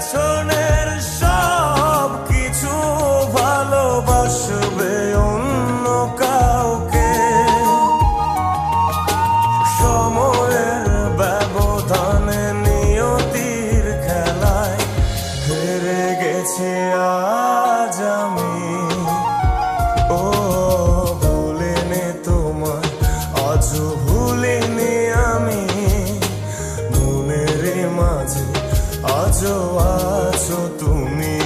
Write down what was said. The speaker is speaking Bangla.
পেছনের সব কিছু ভালোবাসবে অন্য কাউকে। সময়ের ব্যবধানে নিয়তির খেলায় হেরে গেছি আজ আমি। ও ভুলিনি তোমায়, আজও ভুলিনি আমি। মনের মাঝে আজও আছো তুমি।